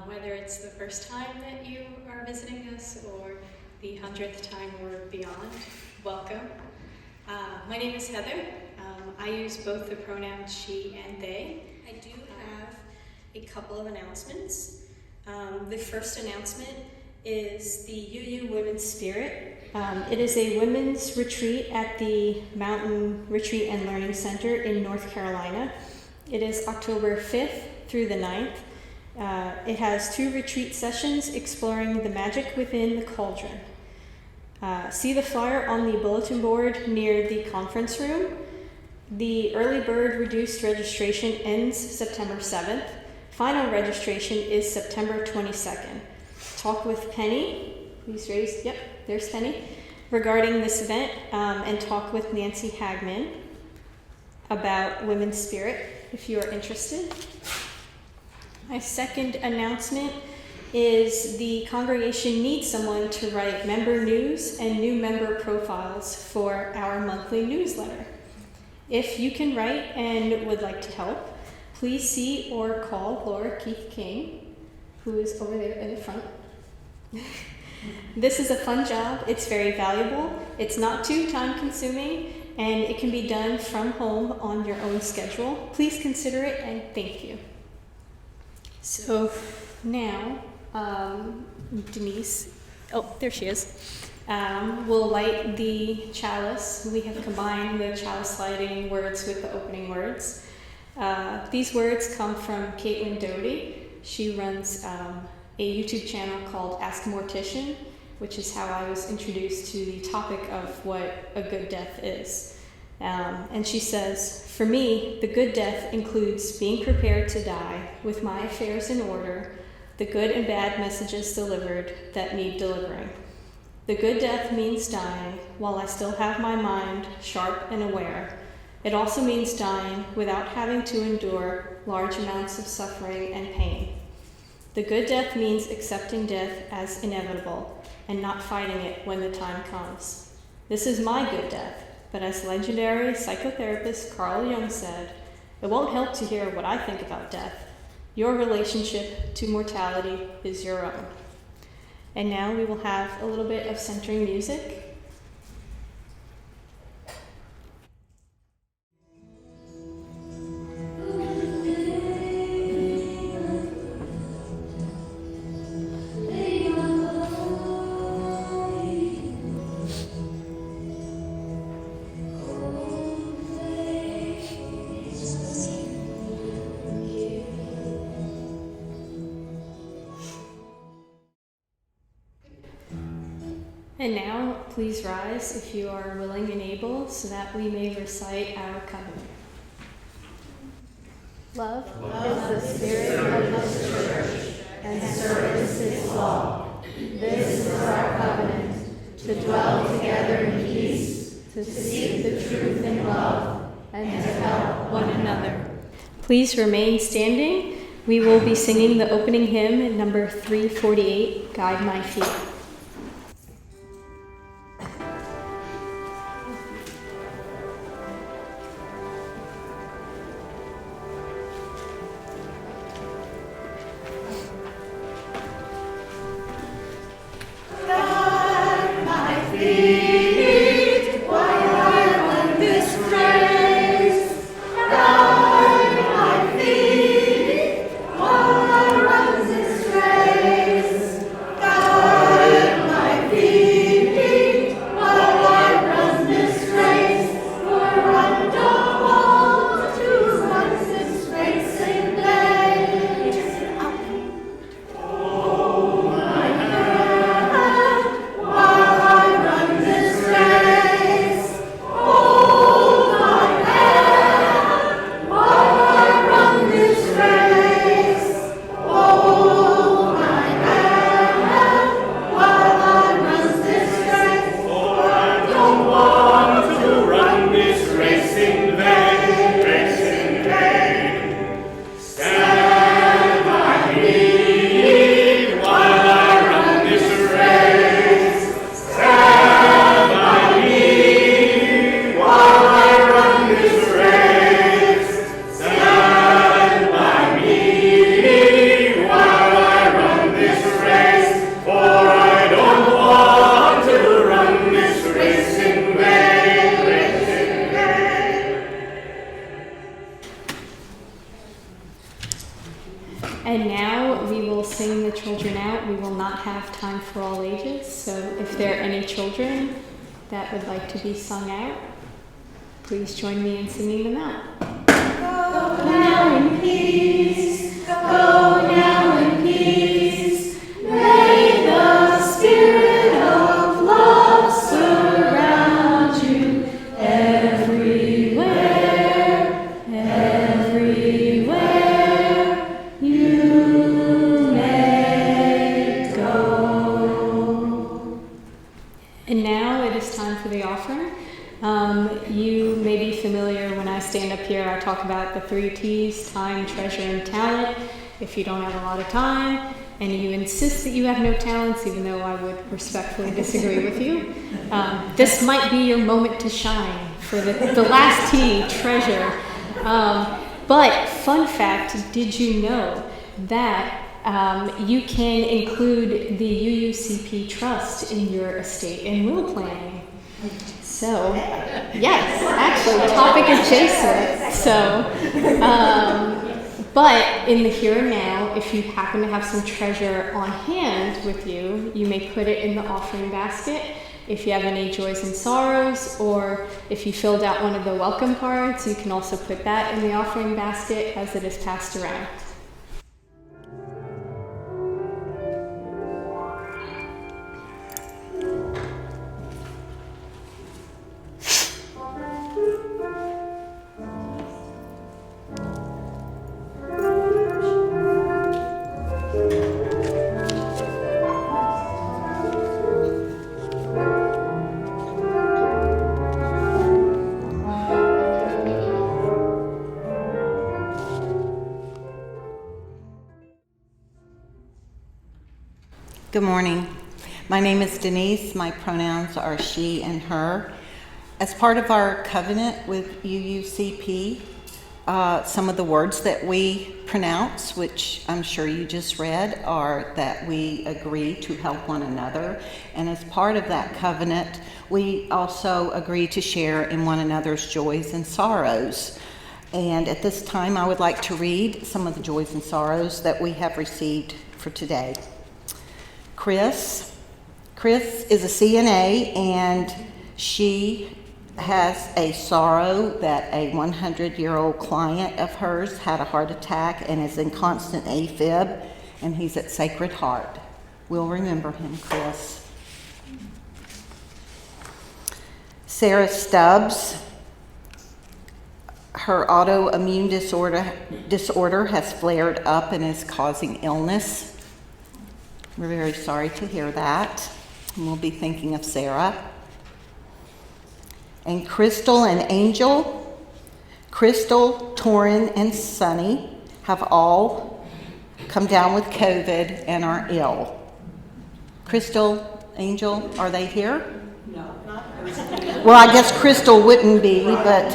Whether it's the first time that you are visiting us or the 100th time or beyond, welcome. My name is Heather. I use both the pronouns she and they. I do have a couple of announcements. The first announcement is the UU Women's Spirit. It is a women's retreat at the Mountain Retreat and Learning Center in North Carolina. It is October 5th through the 9th. It has 2 retreat sessions exploring the magic within the cauldron. See the flyer on the bulletin board near the conference room. The early bird reduced registration ends September 7th. Final registration is September 22nd. Talk with Penny, please raise, yep, there's Penny, regarding this event, and talk with Nancy Hagman about Women's Spirit if you are interested. My second announcement is the congregation needs someone to write member news and new member profiles for our monthly newsletter. If you can write and would like to help, please see or call Laura Keith King, who is over there in the front. This is a fun job. It's very valuable. It's not too time-consuming, and it can be done from home on your own schedule. Please consider it, and thank you. So now, Denise, oh, there she is, will light the chalice. We have combined the chalice lighting words with the opening words. These words come from Caitlin Doty. She runs a YouTube channel called Ask Mortician, which is how I was introduced to the topic of what a good death is. And she says, for me, the good death includes being prepared to die with my affairs in order, the good and bad messages delivered that need delivering. The good death means dying while I still have my mind sharp and aware. It also means dying without having to endure large amounts of suffering and pain. The good death means accepting death as inevitable and not fighting it when the time comes. This is my good death. But as legendary psychotherapist Carl Jung said, it won't help to hear what I think about death. Your relationship to mortality is your own. And now we will have a little bit of centering music. And now, please rise if you are willing and able, so that we may recite our covenant. Love is the spirit of this church, and service is law. This is our covenant, to dwell together in peace, to seek the truth in love, and to help one another. Please remain standing. We will be singing the opening hymn, number 348, Guide My Feet. And now we will sing the children out. We will not have time for all ages, so if there are any children that would like to be sung out, please join me in singing them out. Go now in peace, go now in peace, may the spirit of love surround you everywhere, everywhere you may go. And now it is time for the offering. You may be familiar when I stand up here, I talk about the 3 T's, time, treasure, and talent. If you don't have a lot of time and you insist that you have no talents, even though I would respectfully disagree with you, this might be your moment to shine for the last T, treasure. But fun fact, did you know that you can include the UUCP trust in your estate and will planning? So, yes, actually, topic adjacent. So, but in the here and now, if you happen to have some treasure on hand with you, you may put it in the offering basket. If you have any joys and sorrows, or if you filled out one of the welcome cards, you can also put that in the offering basket as it is passed around. Good morning. My name is Denise. My pronouns are she and her. As part of our covenant with UUCP, some of the words that we pronounce, which I'm sure you just read, are that we agree to help one another. And as part of that covenant, we also agree to share in one another's joys and sorrows. And at this time, I would like to read some of the joys and sorrows that we have received for today. Chris is a CNA, and she has a sorrow that a 100-year-old client of hers had a heart attack and is in constant AFib, and he's at Sacred Heart. We'll remember him, Chris. Sarah Stubbs, her autoimmune disorder has flared up and is causing illness. We're very sorry to hear that. And we'll be thinking of Sarah. And Crystal and Angel. Crystal, Torin, and Sunny have all come down with COVID and are ill. Crystal, Angel, are they here? No, not Well, I guess Crystal wouldn't be, but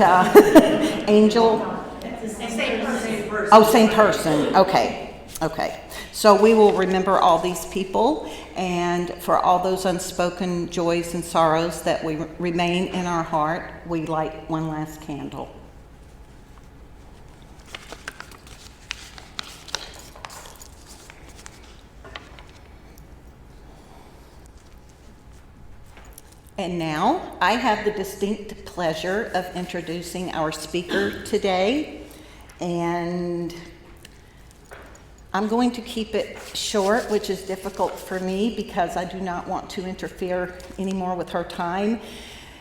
Angel. It's the same person. Oh, same person. Okay. So we will remember all these people, and for all those unspoken joys and sorrows that we remain in our heart, we light one last candle. And now I have the distinct pleasure of introducing our speaker today, and I'm going to keep it short, which is difficult for me because I do not want to interfere anymore with her time.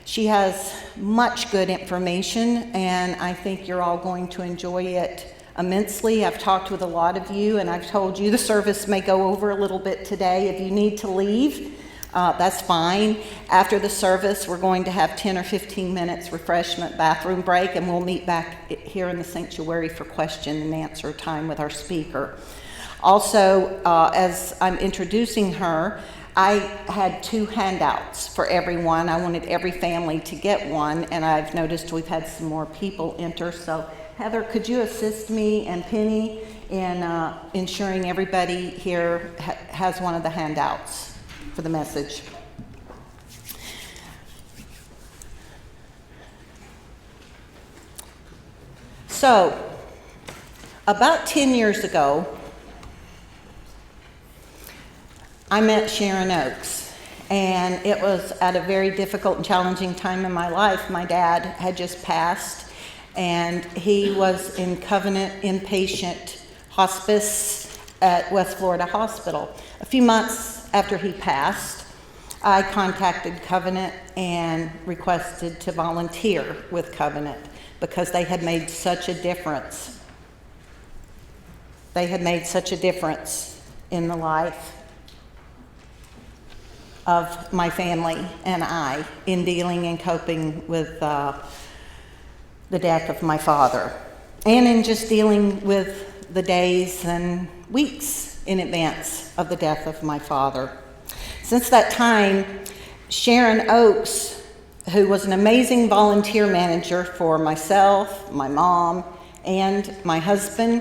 She has much good information, and I think you're all going to enjoy it immensely. I've talked with a lot of you, and I've told you the service may go over a little bit today. If you need to leave, that's fine. After the service, we're going to have 10 or 15 minutes refreshment bathroom break, and we'll meet back here in the sanctuary for question and answer time with our speaker. Also, as I'm introducing her, I had 2 handouts for everyone. I wanted every family to get one, and I've noticed we've had some more people enter. So, Heather, could you assist me and Penny in ensuring everybody here has one of the handouts for the message? So, about 10 years ago, I met Sharon Oakes, and it was at a very difficult and challenging time in my life. My dad had just passed, and he was in Covenant inpatient hospice at West Florida Hospital. A few months after he passed, I contacted Covenant and requested to volunteer with Covenant because they had made such a difference. They had made such a difference in the life of my family and I in dealing and coping with the death of my father, and in just dealing with the days and weeks in advance of the death of my father. Since that time, Sharon Oakes, who was an amazing volunteer manager for myself, my mom, and my husband,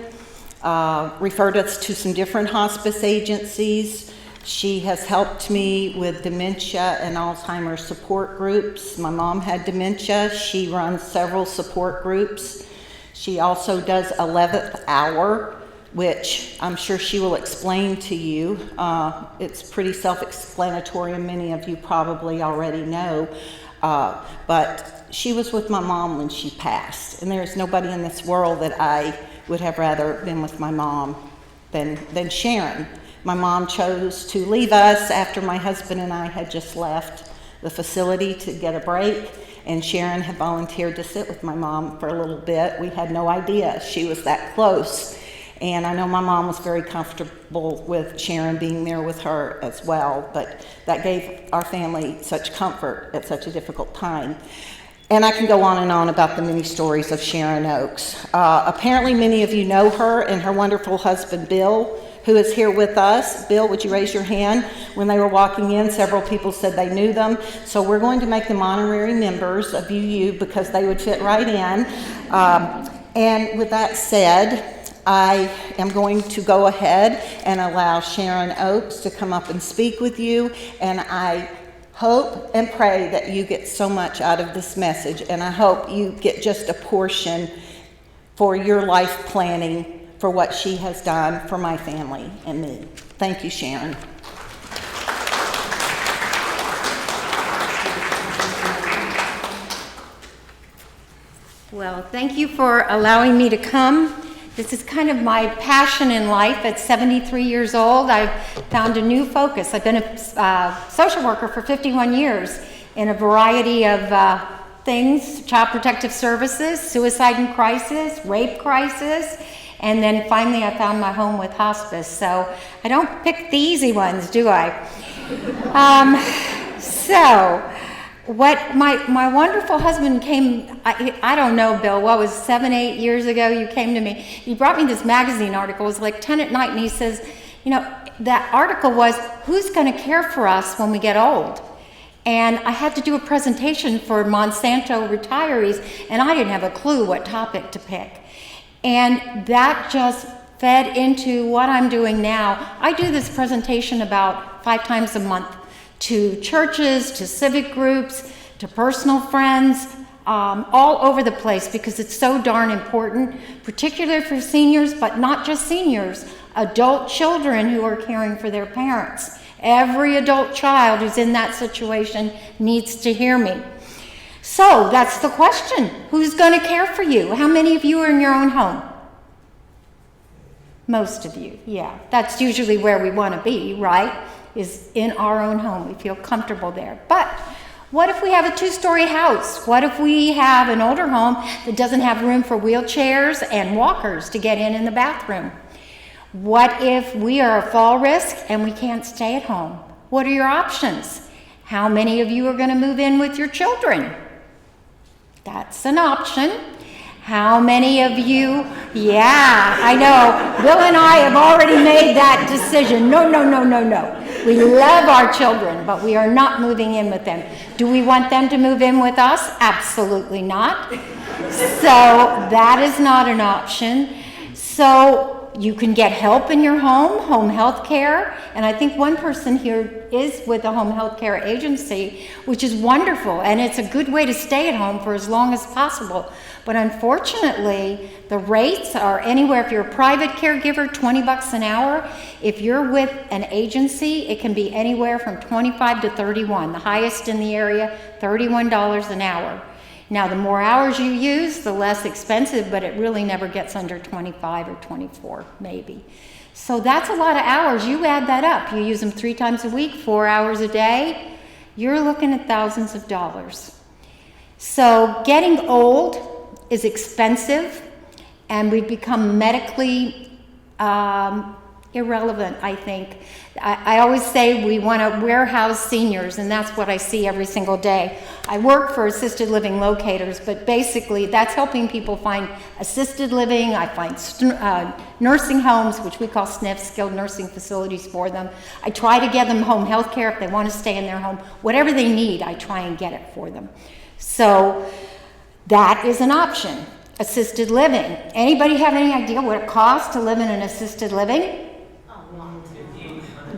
referred us to some different hospice agencies. She has helped me with dementia and Alzheimer support groups. My mom had dementia. She runs several support groups. She also does 11th Hour, which I'm sure she will explain to you. It's pretty self-explanatory, and many of you probably already know. But she was with my mom when she passed, and there's nobody in this world that I would have rather been with my mom than Sharon. My mom chose to leave us after my husband and I had just left the facility to get a break, and Sharon had volunteered to sit with my mom for a little bit. We had no idea she was that close, and I know my mom was very comfortable with Sharon being there with her as well, but that gave our family such comfort at such a difficult time. And I can go on and on about the many stories of Sharon Oakes. Apparently many of you know her and her wonderful husband, Bill, who is here with us. Bill, would you raise your hand? When they were walking in, several people said they knew them. So we're going to make them honorary members of UU because they would fit right in. And with that said, I am going to go ahead and allow Sharon Oakes to come up and speak with you. And I hope and pray that you get so much out of this message. And I hope you get just a portion for your life planning for what she has done for my family and me. Thank you, Sharon. Well, thank you for allowing me to come. This is kind of my passion in life. At 73 years old, I've found a new focus. I've been a social worker for 51 years in a variety of things, Child Protective Services, suicide and crisis, rape crisis, and then finally I found my home with hospice. So I don't pick the easy ones, do I? So what my wonderful husband came, I don't know, Bill, what was 7, 8 years ago you came to me. He brought me this magazine article. It was like 10 at night, and he says, you know, that article was, who's going to care for us when we get old? And I had to do a presentation for Monsanto retirees, and I didn't have a clue what topic to pick. And that just fed into what I'm doing now. I do this presentation about 5 times a month to churches, to civic groups, to personal friends, all over the place, because it's so darn important, particularly for seniors, but not just seniors, adult children who are caring for their parents. Every adult child who's in that situation needs to hear me. So that's the question. Who's going to care for you? How many of you are in your own home? Most of you, yeah. That's usually where we want to be, right? Is in our own home. We feel comfortable there. But what if we have a 2-story house? What if we have an older home that doesn't have room for wheelchairs and walkers to get in the bathroom? What if we are a fall risk and we can't stay at home? What are your options? How many of you are going to move in with your children? That's an option. How many of you? Yeah, I know. Bill and I have already made that decision. No. We love our children, but we are not moving in with them. Do we want them to move in with us? Absolutely not. So that is not an option. So you can get help in your home health care. And I think one person here is with a home health care agency, which is wonderful. And it's a good way to stay at home for as long as possible. But unfortunately, the rates are anywhere, if you're a private caregiver, $20 an hour. If you're with an agency, it can be anywhere from $25 to $31. The highest in the area, $31 an hour. Now, the more hours you use, the less expensive, but it really never gets under 25 or 24, maybe. So that's a lot of hours. You add that up. You use them 3 times a week, 4 hours a day. You're looking at thousands of dollars. So getting old is expensive, and we've become medically irrelevant, I think. I always say we want to warehouse seniors, and that's what I see every single day. I work for Assisted Living Locators, but basically that's helping people find assisted living. I find nursing homes, which we call SNFs, skilled nursing facilities for them. I try to get them home health care if they want to stay in their home. Whatever they need, I try and get it for them. So that is an option. Assisted living. Anybody have any idea what it costs to live in an assisted living?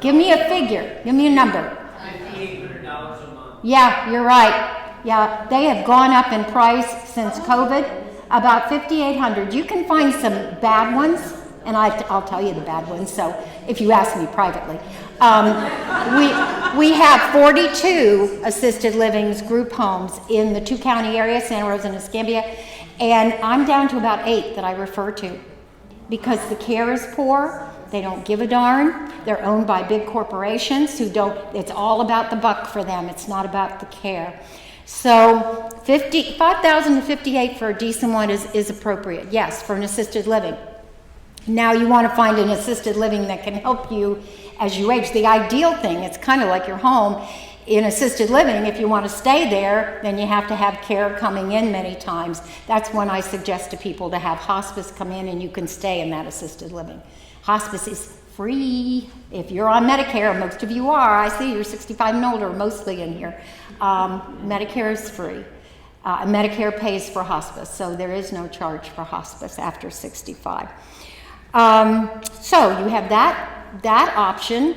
Give me a figure. Give me a number. $5,800 a month. Yeah, you're right. Yeah, they have gone up in price since COVID. About $5,800. You can find some bad ones, and I'll tell you the bad ones. So if you ask me privately, we have 42 assisted livings, group homes in the 2-county area, Santa Rosa and Escambia, and I'm down to about 8 that I refer to because the care is poor. They don't give a darn. They're owned by big corporations who don't, it's all about the buck for them. It's not about the care. So $5,000 to $58,000 for a decent one is appropriate, yes, for an assisted living. Now you want to find an assisted living that can help you as you age. The ideal thing, it's kind of like your home. In assisted living, if you want to stay there, then you have to have care coming in many times. That's when I suggest to people to have hospice come in and you can stay in that assisted living. Hospice is free. If you're on Medicare, most of you are. I see you're 65 and older, mostly in here. Medicare is free. Medicare pays for hospice, so there is no charge for hospice after 65. So you have that option,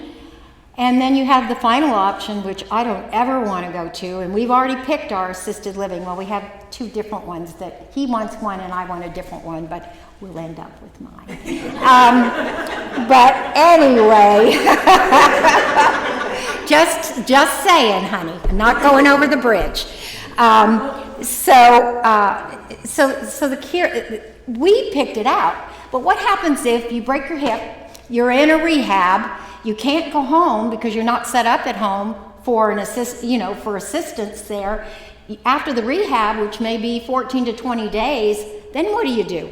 and then you have the final option, which I don't ever want to go to, and we've already picked our assisted living. Well, we have 2 different ones that he wants one and I want a different one, but we'll end up with mine. But anyway, just saying, honey, I'm not going over the bridge. So the care, we picked it out. But what happens if you break your hip, you're in a rehab, you can't go home because you're not set up at home for for assistance there. After the rehab, which may be 14 to 20 days, then what do?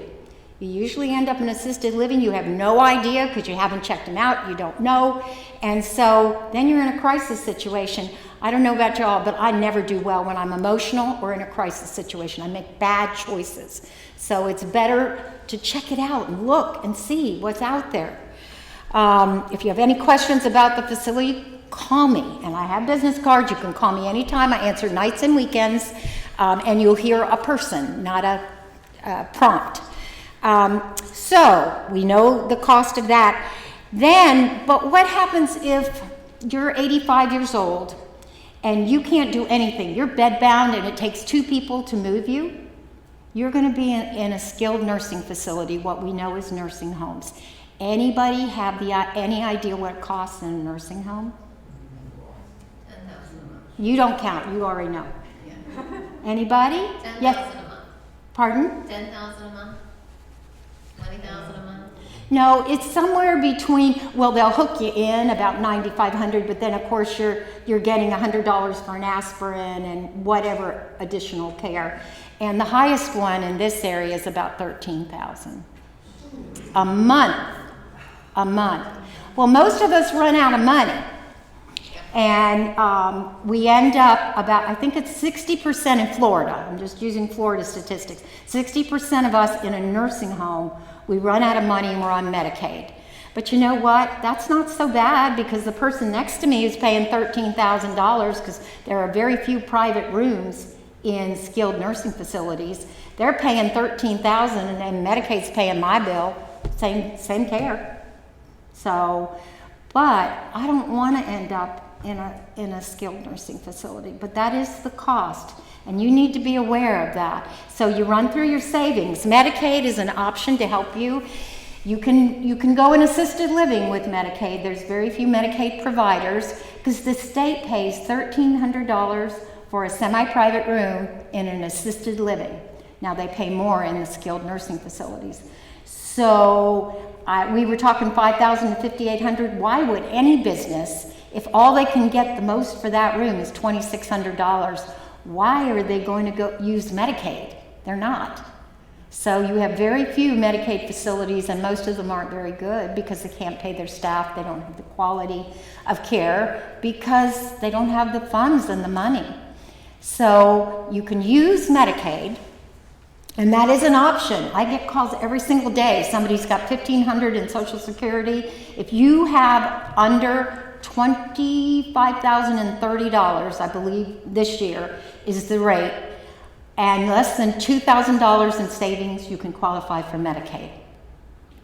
You usually end up in assisted living. You have no idea because you haven't checked them out. You don't know. And so then you're in a crisis situation. I don't know about y'all, but I never do well when I'm emotional or in a crisis situation. I make bad choices. So it's better to check it out and look and see what's out there. If you have any questions about the facility, call me. And I have business cards. You can call me anytime. I answer nights and weekends. And you'll hear a person, not a prompt. So we know the cost of that. But what happens if you're 85 years old and you can't do anything? You're bedbound and it takes 2 people to move you. You're going to be in a skilled nursing facility, what we know as nursing homes. Anybody have any idea what it costs in a nursing home? $10,000 You don't count. You already know. Yeah. Anybody? $10,000 Yes. a month. Pardon? $10,000 a month. $20,000 a month. No, it's somewhere between, well, they'll hook you in about $9,500, but then of course you're getting $100 for an aspirin and whatever additional care. And the highest one in this area is about $13,000 a month. A month. Well, most of us run out of money. And we end up about, I think it's 60% in Florida. I'm just using Florida statistics. 60% of us in a nursing home, we run out of money and we're on Medicaid. But you know what? That's not so bad because the person next to me is paying $13,000 because there are very few private rooms in skilled nursing facilities. They're paying $13,000 and Medicaid's paying my bill. Same care. So, but I don't want to end up in a skilled nursing facility, but that is the cost, and you need to be aware of that. So you run through your savings. Medicaid is an option to help you. You can go in assisted living with Medicaid. There's very few Medicaid providers because the state pays $1,300 for a semi-private room in an assisted living. Now they pay more in the skilled nursing facilities. So we were talking $5,000 to $5,800. Why would any business, if all they can get the most for that room is $2,600, why are they going to go use Medicaid? They're not. So you have very few Medicaid facilities, and most of them aren't very good because they can't pay their staff. They don't have the quality of care because they don't have the funds and the money. So you can use Medicaid, and that is an option. I get calls every single day. Somebody's got $1,500 in Social Security. If you have under $25,030, I believe this year is the rate, and less than $2,000 in savings, you can qualify for Medicaid.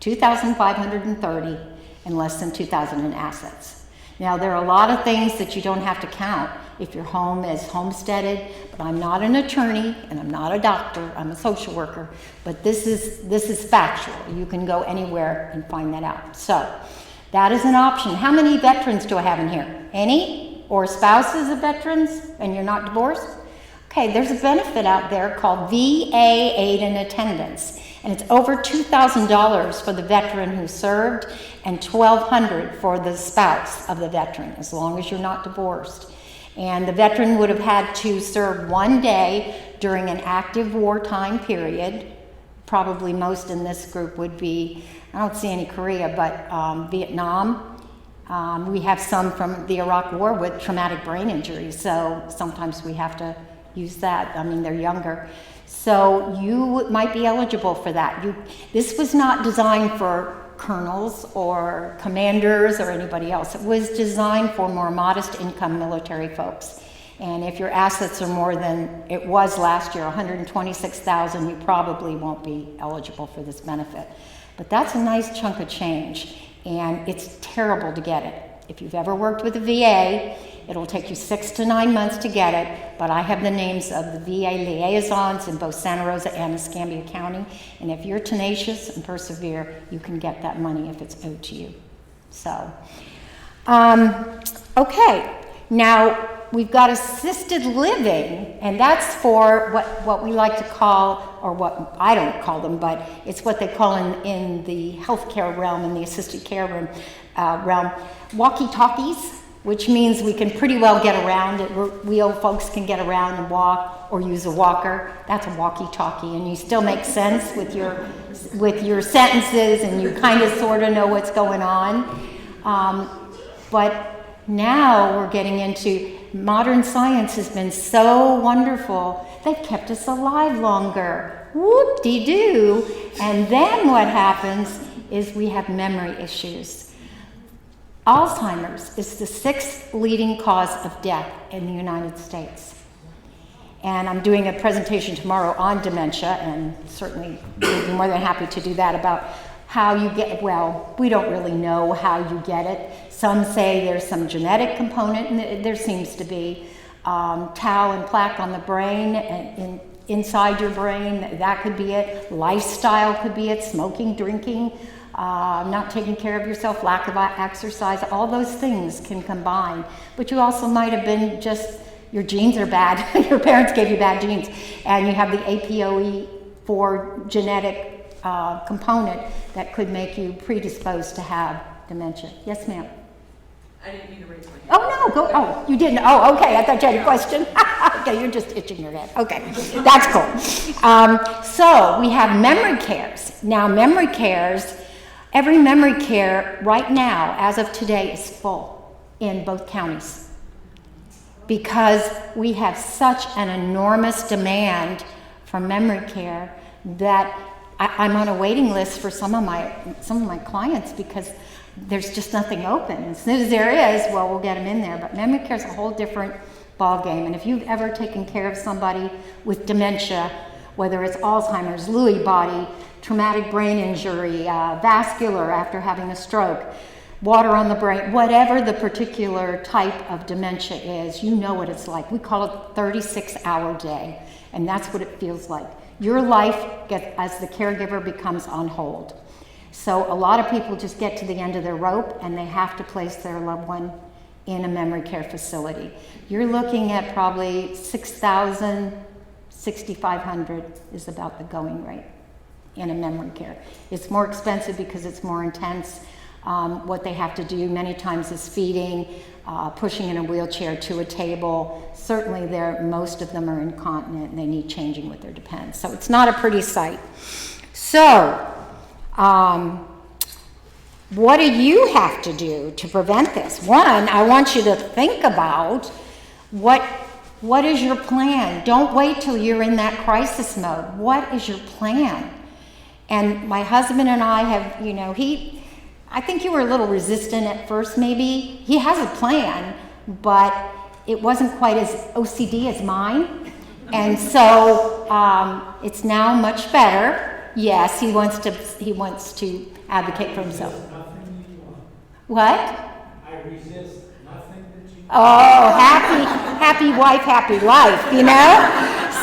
$2,530 and less than $2,000 in assets. Now, there are a lot of things that you don't have to count if your home is homesteaded, but I'm not an attorney and I'm not a doctor, I'm a social worker, but this is factual. You can go anywhere and find that out. So, that is an option. How many veterans do I have in here? Any? Or spouses of veterans and you're not divorced? Okay, there's a benefit out there called VA Aid and Attendance, and it's over $2,000 for the veteran who served and $1,200 for the spouse of the veteran, as long as you're not divorced. And the veteran would have had to serve 1 day during an active wartime period. Probably most in this group would be, I don't see any Korea, but Vietnam. We have some from the Iraq War with traumatic brain injuries, so sometimes we have to use that. I mean, they're younger. So you might be eligible for that. This was not designed for colonels or commanders or anybody else. It was designed for more modest income military folks. And if your assets are more than it was last year, $126,000, you probably won't be eligible for this benefit. But that's a nice chunk of change, and it's terrible to get it. If you've ever worked with the VA, it'll take you 6 to 9 months to get it, but I have the names of the VA liaisons in both Santa Rosa and Escambia County, and if you're tenacious and persevere, you can get that money if it's owed to you. So, okay, now we've got assisted living, and that's for what we like to call, or what I don't call them, but it's what they call in the healthcare realm, in the assisted care realm, walkie-talkies. which means we can pretty well get around it. We old folks can get around and walk or use a walker. That's a walkie-talkie, and you still make sense with your sentences, and you kind of sort of know what's going on. But now we're getting into modern science has been so wonderful. They've kept us alive longer. Whoop-de-doo. And then what happens is we have memory issues. Alzheimer's is the 6th leading cause of death in the United States. And I'm doing a presentation tomorrow on dementia, and certainly we'd be more than happy to do that, about how you get, well, we don't really know how you get it. Some say there's some genetic component, and there seems to be tau and plaque on the brain, and inside your brain, that could be it. Lifestyle could be it, smoking, drinking, not taking care of yourself, lack of exercise, all those things can combine. But you also might have been just, your genes are bad, your parents gave you bad genes, and you have the APOE4 genetic component that could make you predisposed to have dementia. Yes, ma'am? I didn't mean to raise my hand. Oh, no, go, oh, you didn't, oh, okay, I thought you had a question. Okay, you're just itching your head, okay, that's cool. So, we have memory cares. Now, memory cares, every memory care right now, as of today, is full in both counties, because we have such an enormous demand for memory care that I'm on a waiting list for some of my clients, because there's just nothing open. As soon as there is, well, we'll get them in there. But memory care is a whole different ball game. And if you've ever taken care of somebody with dementia, whether it's Alzheimer's, Lewy body, traumatic brain injury, vascular after having a stroke, water on the brain, whatever the particular type of dementia is, you know what it's like. We call it 36-hour day, and that's what it feels like. Your life, as the caregiver, becomes on hold. So a lot of people just get to the end of their rope, and they have to place their loved one in a memory care facility. You're looking at probably $6,000, $6,500 is about the going rate in a memory care. It's more expensive because it's more intense. What they have to do many times is feeding, pushing in a wheelchair to a table. Certainly most of them are incontinent and they need changing with their dependents. So it's not a pretty sight. So, what do you have to do to prevent this? One, I want you to think about what is your plan? Don't wait till you're in that crisis mode. What is your plan? And my husband and I have, I think you were a little resistant at first, maybe. He has a plan, but it wasn't quite as OCD as mine. And so it's now much better. Yes, he wants to advocate for himself. What? I resist nothing that you. Oh, happy wife, happy life,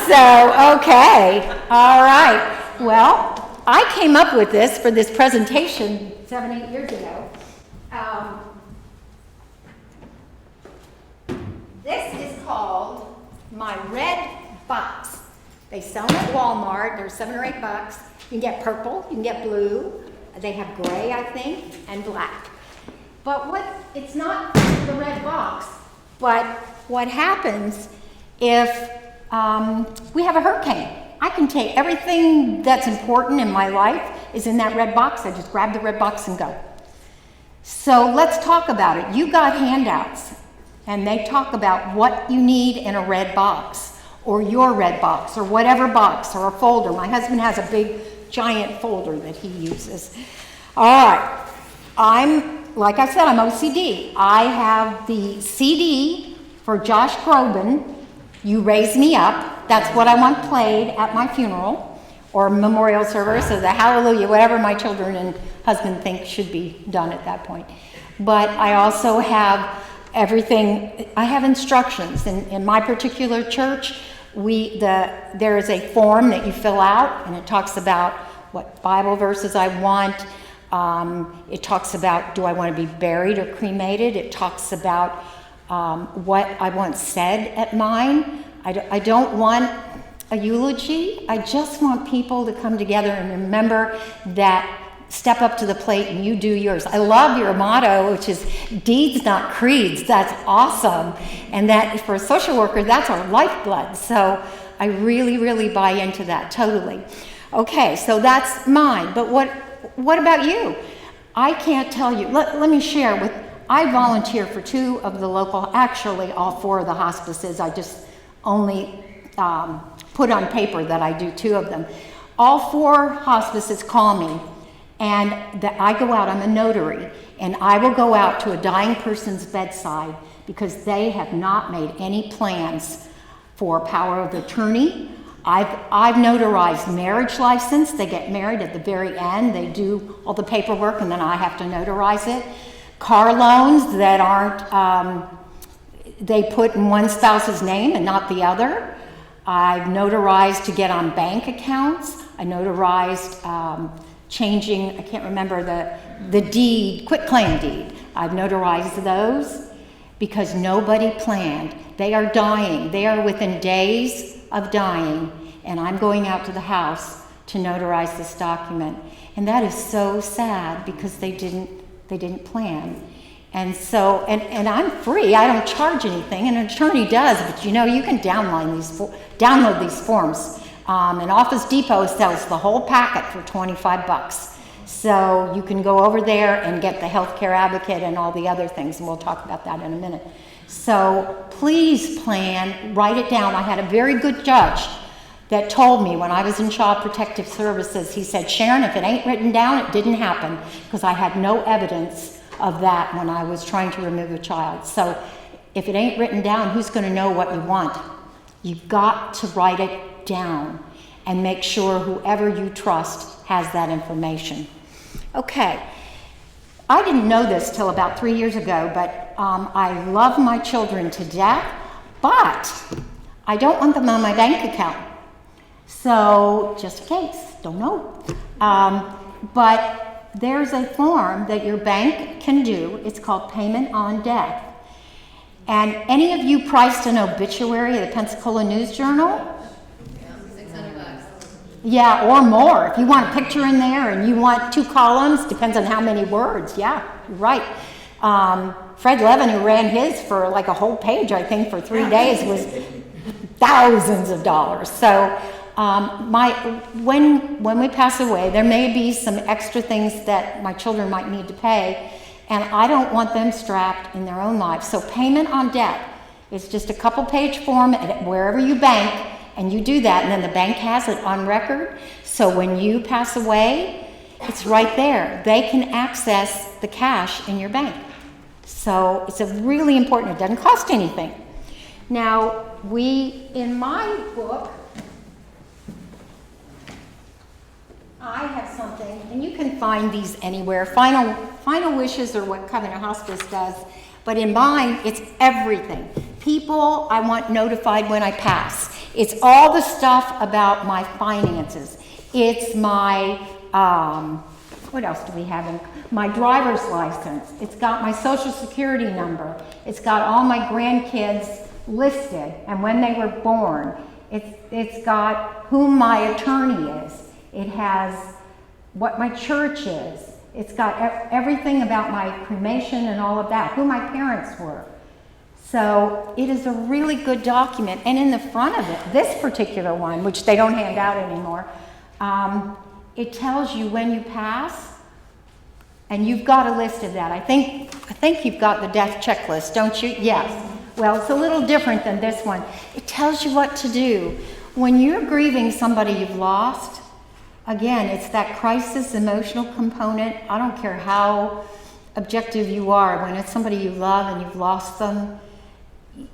So, okay, all right. Well, I came up with this for this presentation 7-8 years ago. This is called my red box. They sell them at Walmart. They're $7 or $8. You can get purple, you can get blue. They have gray, I think, and black. But it's not the red box, but what happens if we have a hurricane? I can take everything that's important in my life is in that red box. I just grab the red box and go. So let's talk about it. You got handouts, and they talk about what you need in a red box, or your red box, or whatever box, or a folder. My husband has a big, giant folder that he uses. All right. Like I said, I'm OCD. I have the CD for Josh Groban, You Raise Me Up. That's what I want played at my funeral or memorial service, or the Hallelujah, whatever my children and husband think should be done at that point. But I also have everything. I have instructions. In my particular church, there is a form that you fill out, and it talks about what Bible verses I want. It talks about, do I want to be buried or cremated? It talks about what I want said at mine. I don't want a eulogy. I just want people to come together and remember that step up to the plate and you do yours. I love your motto, which is deeds, not creeds. That's awesome. And that for a social worker, that's our lifeblood. So I really, really buy into that totally. Okay, so that's mine. But what about you? I can't tell you. Let me share with, I volunteer for 2 of the local, actually all 4 of the hospices. I just only put on paper that I do 2 of them. All 4 hospices call me, and I go out, I'm a notary, and I will go out to a dying person's bedside because they have not made any plans for power of attorney. I've notarized marriage license. They get married at the very end. They do all the paperwork, and then I have to notarize it. Car loans that aren't, they put in one spouse's name and not the other. I've notarized to get on bank accounts. I notarized changing, I can't remember the deed, quitclaim deed. I've notarized those because nobody planned. They are dying. They are within days of dying, and I'm going out to the house to notarize this document. And that is so sad because they didn't plan. And so, and I'm free. I don't charge anything. An attorney does, but you know, you can download these forms. And Office Depot sells the whole packet for $25. So you can go over there and get the healthcare advocate and all the other things, and we'll talk about that in a minute. So please plan, write it down. I had a very good judge that told me when I was in Child Protective Services, he said, Sharon, if it ain't written down, it didn't happen, because I had no evidence of that when I was trying to remove a child. So if it ain't written down, who's going to know what you want? You've got to write it down and make sure whoever you trust has that information. Okay, I didn't know this till about 3 years ago, but I love my children to death, but I don't want them on my bank account. So just in case, don't know. But there's a form that your bank can do. It's called Payment on Death. And any of you priced an obituary at the Pensacola News Journal? Yeah, $600. Yeah, or more. If you want a picture in there and you want 2 columns, depends on how many words. Yeah, you're right. Fred Levin, who ran his for like a whole page, I think, for 3 days, was thousands of dollars. So when we pass away, there may be some extra things that my children might need to pay, and I don't want them strapped in their own lives. So Payment on Death is just a couple-page form at wherever you bank, and you do that, and then the bank has it on record. So when you pass away, it's right there. They can access the cash in your bank. So it's a really important, it doesn't cost anything. Now, in my book, I have something, and you can find these anywhere. Final wishes are what Covenant Hospice does, but in mine, it's everything. People I want notified when I pass. It's all the stuff about my finances. It's my, what else do we have in? My driver's license. It's got my social security number. It's got all my grandkids listed and when they were born. It's got who my attorney is. It has what my church is. It's got everything about my cremation and all of that, who my parents were. So it is a really good document. And in the front of it, this particular one, which they don't hand out anymore, it tells you when you pass, and you've got a list of that. I think you've got the death checklist, don't you? Yes. Well, it's a little different than this one. It tells you what to do. When you're grieving somebody you've lost, again, it's that crisis emotional component. I don't care how objective you are. When it's somebody you love and you've lost them,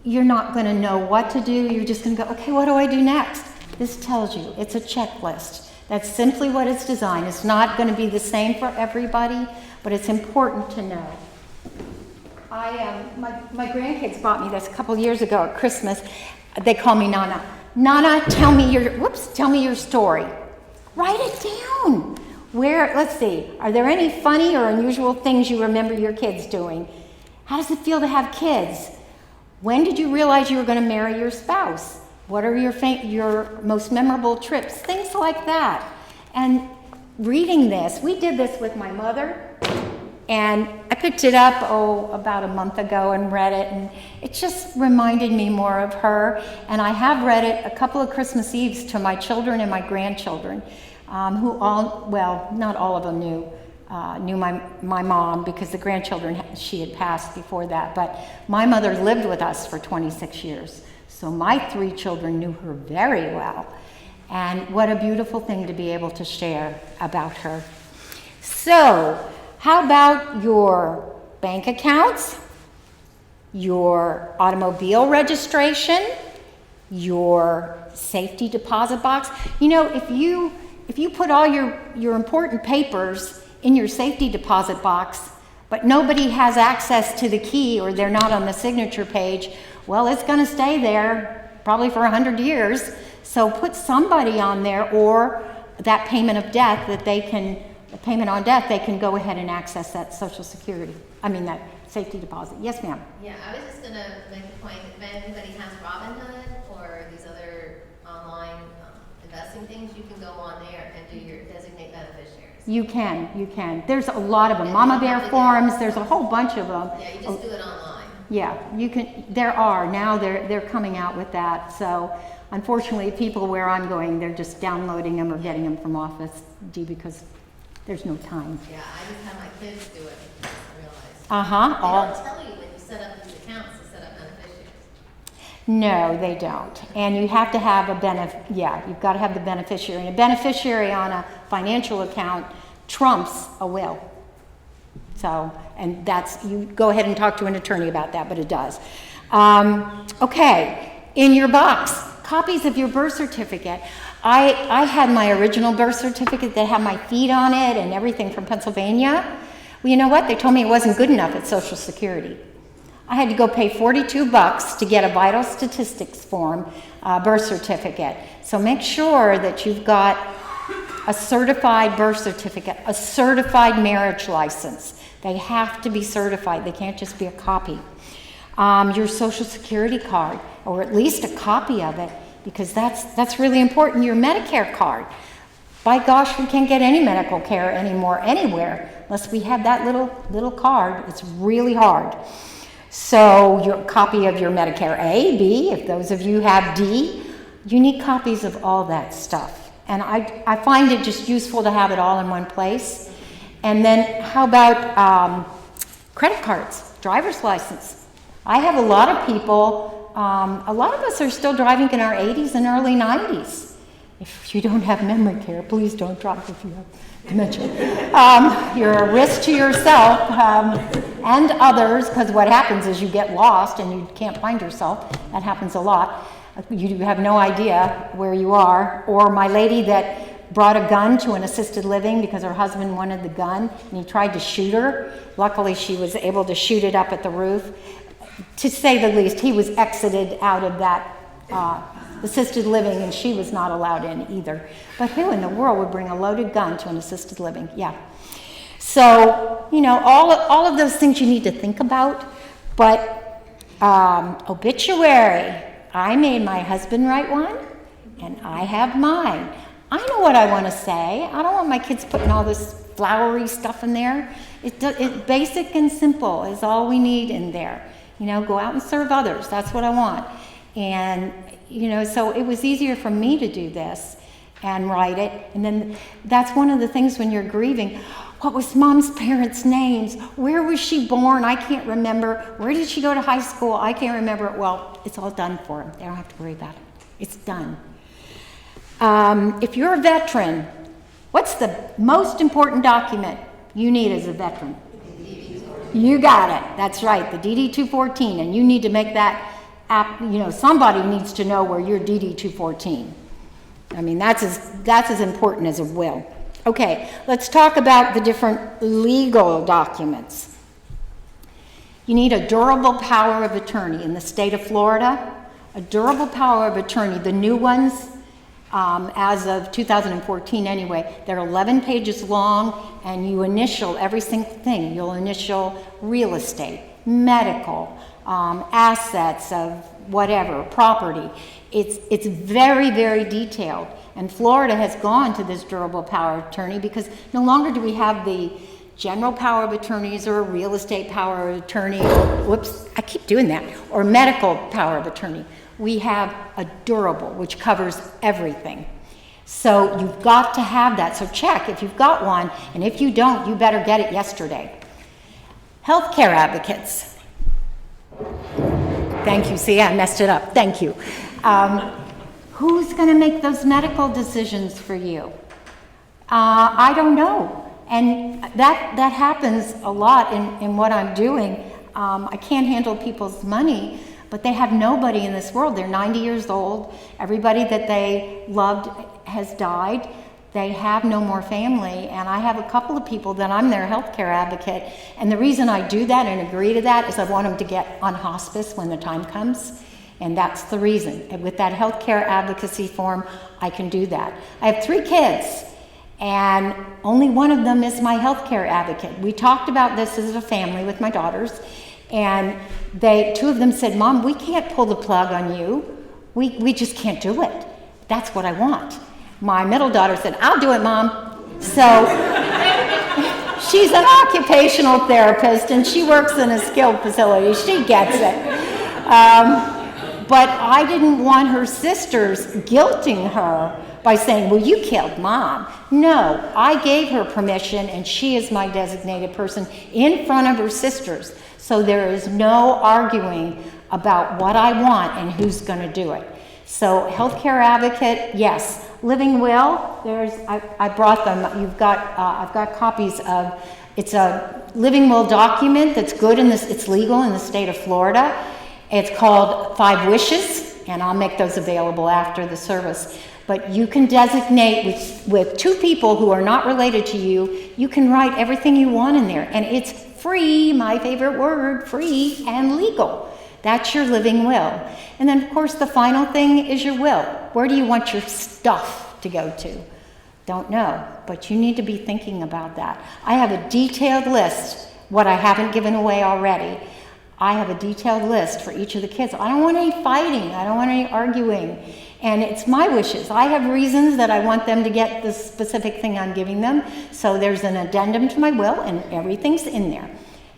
you're not going to know what to do. You're just going to go, okay, what do I do next? This tells you. It's a checklist. That's simply what it's designed. It's not going to be the same for everybody, but it's important to know. My grandkids bought me this a couple years ago at Christmas. They call me Nana. Nana, tell me your story. Write it down. Let's see, are there any funny or unusual things you remember your kids doing? How does it feel to have kids? When did you realize you were going to marry your spouse? What are your most memorable trips? Things like that. And reading this, we did this with my mother, and I picked it up, about a month ago and read it, and it just reminded me more of her. And I have read it a couple of Christmas Eves to my children and my grandchildren, who all, well, not all of them knew my mom, because the grandchildren, she had passed before that. But my mother lived with us for 26 years. So my 3 children knew her very well. And what a beautiful thing to be able to share about her. So, how about your bank accounts, your automobile registration, your safety deposit box? You know, if you put all your important papers in your safety deposit box, but nobody has access to the key, or they're not on the signature page, well, it's going to stay there probably for 100 years. So put somebody on there, or that payment of death that they can, the payment on death, they can go ahead and access that Social Security, that safety deposit. Yes, ma'am. Yeah, I was just gonna make the point, if anybody has Robinhood or these other online investing things, you can go on there and do your designate beneficiaries. You can. There's a lot of them. And Mama you don't Bear have to do forums, it. there's a whole bunch of them. Yeah, you just do it online. Yeah, you can. There are now. They're coming out with that. So, unfortunately, people where I'm going, they're just downloading them or getting them from Office D because there's no time. Yeah, I just have my kids do it, I realized. Uh-huh. They don't tell you when you set up these accounts to set up beneficiaries. No, they don't. And you have to have you've got to have the beneficiary. And a beneficiary on a financial account trumps a will. So, and you go ahead and talk to an attorney about that, but it does. Okay, in your box, copies of your birth certificate. I had my original birth certificate that had my feet on it and everything from Pennsylvania. Well, you know what? They told me it wasn't good enough at Social Security. I had to go pay $42 to get a vital statistics form, birth certificate. So make sure that you've got a certified birth certificate, a certified marriage license. They have to be certified. They can't just be a copy. Your Social Security card, or at least a copy of it, because that's really important. Your Medicare card. By gosh, we can't get any medical care anymore anywhere unless we have that little card. It's really hard. So your copy of your Medicare A, B, if those of you have D, you need copies of all that stuff. And I find it just useful to have it all in one place. And then how about credit cards, driver's license? I have a lot of people, a lot of us are still driving in our 80s and early 90s. If you don't have memory care, please don't drive if you have dementia. You're a risk to yourself and others, because what happens is you get lost and you can't find yourself. That happens a lot. You have no idea where you are. Or my lady that brought a gun to an assisted living because her husband wanted the gun and he tried to shoot her. Luckily, she was able to shoot it up at the roof. To say the least, he was exited out of that assisted living, and she was not allowed in either. But who in the world would bring a loaded gun to an assisted living? Yeah. So, all of those things you need to think about. But obituary, I made my husband write one, and I have mine. I know what I want to say. I don't want my kids putting all this flowery stuff in there. It's basic and simple is all we need in there. Go out and serve others. That's what I want. And, so it was easier for me to do this and write it. And then that's one of the things when you're grieving. What was Mom's parents' names? Where was she born? I can't remember. Where did she go to high school? I can't remember. Well, it's all done for them. They don't have to worry about it. It's done. If you're a veteran, what's the most important document you need as a veteran? You got it. That's right, the DD-214. And you need to make that somebody needs to know where your DD-214. I mean, that's as important as a will. Okay, let's talk about the different legal documents. You need a durable power of attorney in the state of Florida. A durable power of attorney, the new ones, as of 2014 anyway, they're 11 pages long, and you initial every single thing. You'll initial real estate, medical, assets of whatever, property. It's very, very detailed. And Florida has gone to this durable power of attorney because no longer do we have the general power of attorneys or a real estate power of attorney, whoops, I keep doing that, or medical power of attorney. We have a durable, which covers everything. So you've got to have that. So check if you've got one, and if you don't, you better get it yesterday. Healthcare advocates. Thank you. See, I messed it up. Thank you. Who's going to make those medical decisions for you? I don't know. And that happens a lot in what I'm doing. I can't handle people's money, but they have nobody in this world. They're 90 years old. Everybody that they loved has died. They have no more family. And I have a couple of people that I'm their healthcare advocate. And the reason I do that and agree to that is I want them to get on hospice when the time comes. And that's the reason. And with that healthcare advocacy form, I can do that. I have 3 kids. And only one of them is my healthcare advocate. We talked about this as a family with my daughters, and 2 of them said, Mom, we can't pull the plug on you. We just can't do it. That's what I want. My middle daughter said, I'll do it, Mom. So she's an occupational therapist, and she works in a skilled facility. She gets it. But I didn't want her sisters guilting her by saying, well, you killed Mom. No, I gave her permission, and she is my designated person in front of her sisters. So there is no arguing about what I want and who's going to do it. So healthcare advocate, yes. Living will, I brought them. I've got copies of, it's a living will document that's good it's legal in the state of Florida. It's called 5 Wishes, and I'll make those available after the service. But you can designate with 2 people who are not related to you, you can write everything you want in there. And it's free, my favorite word, free and legal. That's your living will. And then, of course, the final thing is your will. Where do you want your stuff to go to? Don't know, but you need to be thinking about that. I have a detailed list, what I haven't given away already. I have a detailed list for each of the kids. I don't want any fighting. I don't want any arguing. And it's my wishes. I have reasons that I want them to get the specific thing I'm giving them. So there's an addendum to my will, and everything's in there.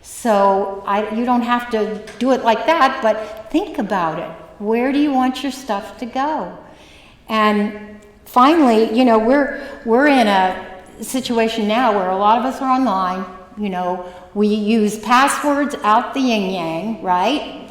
So you don't have to do it like that, but think about it. Where do you want your stuff to go? And finally, we're in a situation now where a lot of us are online. We use passwords out the yin-yang, right?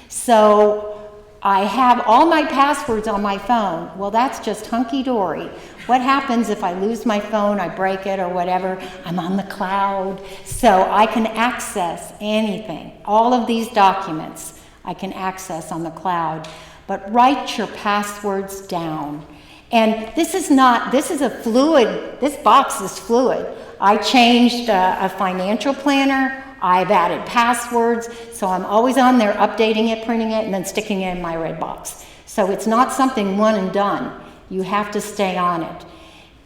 So I have all my passwords on my phone. Well, that's just hunky-dory. What happens if I lose my phone, I break it or whatever? I'm on the cloud. So I can access anything. All of these documents I can access on the cloud. But write your passwords down. And this is a fluid, this box is fluid. I changed a financial planner. I've added passwords, so I'm always on there updating it, printing it, and then sticking it in my red box. So it's not something one and done. You have to stay on it.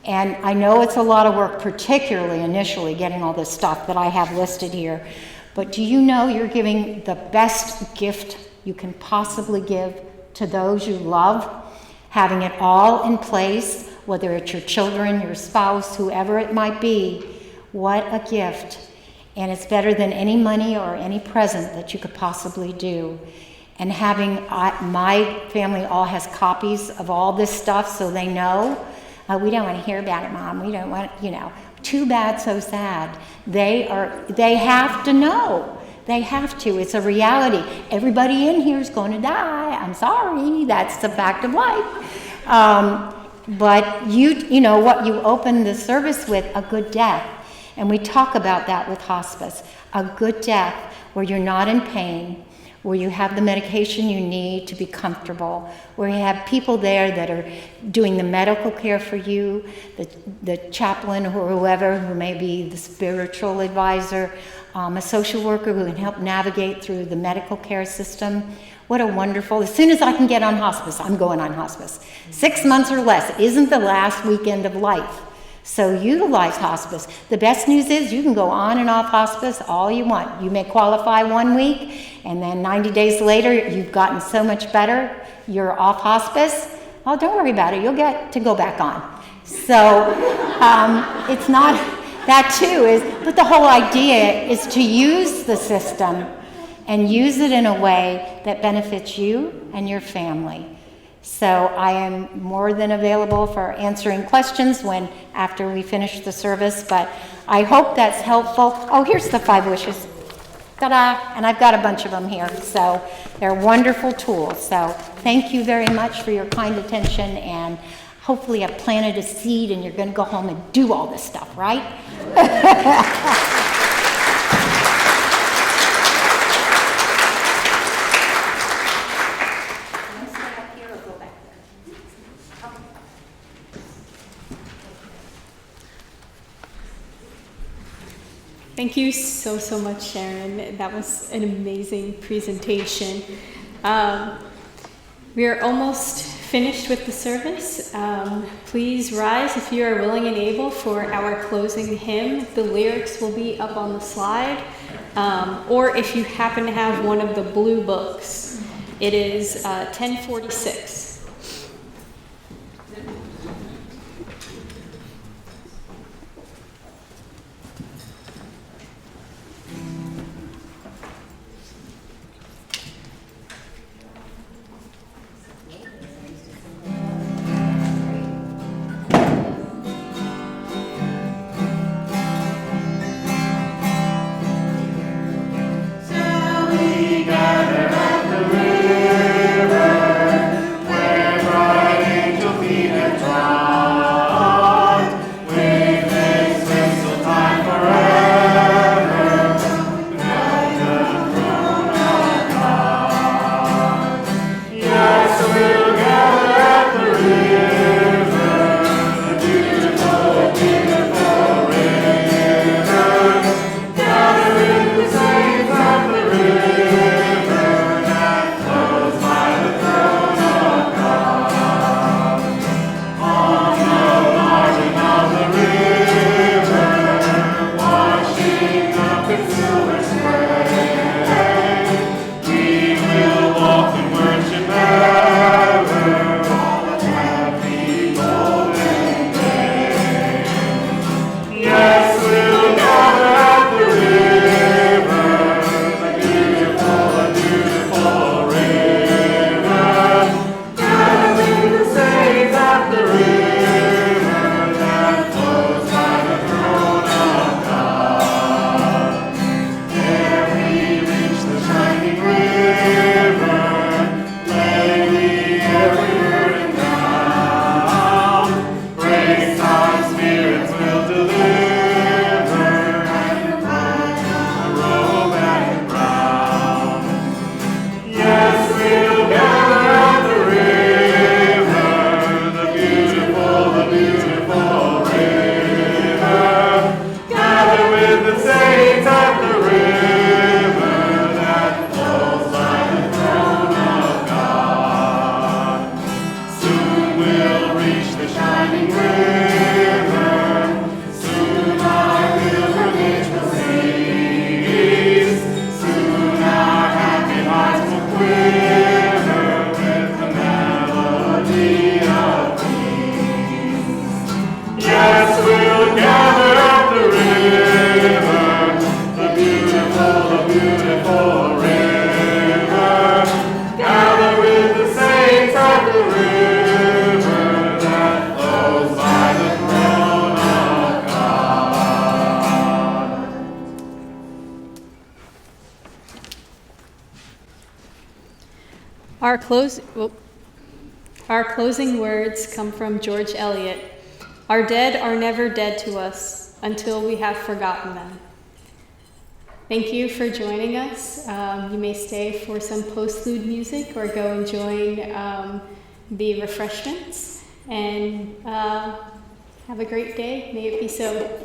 And I know it's a lot of work, particularly initially getting all this stuff that I have listed here. But do you know you're giving the best gift you can possibly give to those you love? Having it all in place, whether it's your children, your spouse, whoever it might be. What a gift. And it's better than any money or any present that you could possibly do. And having my family all has copies of all this stuff so they know. We don't want to hear about it, Mom. We don't want, too bad, so sad. They have to know. They have to. It's a reality. Everybody in here is going to die. I'm sorry. That's the fact of life. But you know what you open the service with, a good death. And we talk about that with hospice. A good death where you're not in pain, where you have the medication you need to be comfortable, where you have people there that are doing the medical care for you, the chaplain or whoever who may be the spiritual advisor, a social worker who can help navigate through the medical care system. What a wonderful, as soon as I can get on hospice, I'm going on hospice. 6 months or less isn't the last weekend of life. So utilize hospice. The best news is you can go on and off hospice all you want. You may qualify 1 week, and then 90 days later, you've gotten so much better, you're off hospice, oh, don't worry about it. You'll get to go back on. So it's not that too is, but the whole idea is to use the system and use it in a way that benefits you and your family. So I am more than available for answering questions after we finish the service, but I hope that's helpful. Oh, here's the 5 wishes. Ta-da! And I've got a bunch of them here. So they're wonderful tools. So thank you very much for your kind attention, and hopefully I've planted a seed and you're going to go home and do all this stuff, right? Thank you so much, Sharon. That was an amazing presentation. We are almost finished with the service. Please rise if you are willing and able for our closing hymn. The lyrics will be up on the slide. Or if you happen to have one of the blue books, it is 1046. Our closing words come from George Eliot. Our dead are never dead to us until we have forgotten them. Thank you for joining us. You may stay for some postlude music or go and join the refreshments. And have a great day. May it be so.